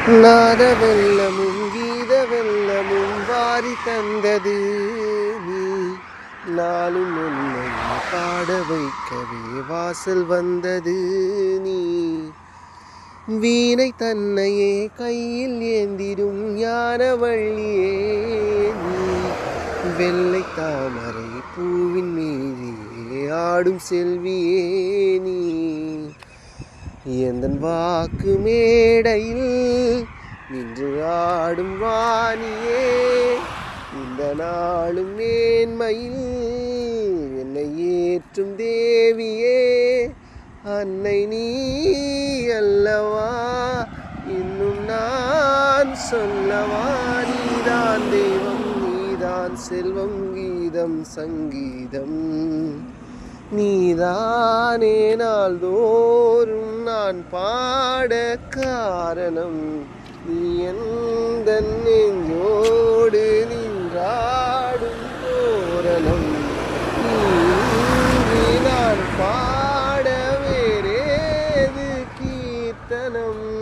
நாத வெள்ளமும் கீத வெள்ளமும் வாரி தந்தது நீ. நாளும் என்னை பாட வைக்கவே வாசல் வந்தது நீ. வீணை தன்னையே கையில் ஏந்திடும் ஞானவள்ளியே நீ. வெள்ளை தாமரை பூவின் மீதே ஆடும் செல்வியே நீ. எந்தன் வாக்கு மேடையில் நின்று ஆடும் வாணியே. இந்த நாளும் மேன்மையில் என்னை ஏற்றும் தேவியே. அன்னை நீ அல்லவா, இன்னும் நான் சொல்லவா? நீதான் தெய்வம், நீதான் செல்வம், கீதம் சங்கீதம் நீதானே. நாள்தோறும் நான் பாட காரணம் நீ. எந்த நெஞ்சோடு நின்றாடும் தோரணம் நீ. நான் பாட வேறேது கீர்த்தனம்.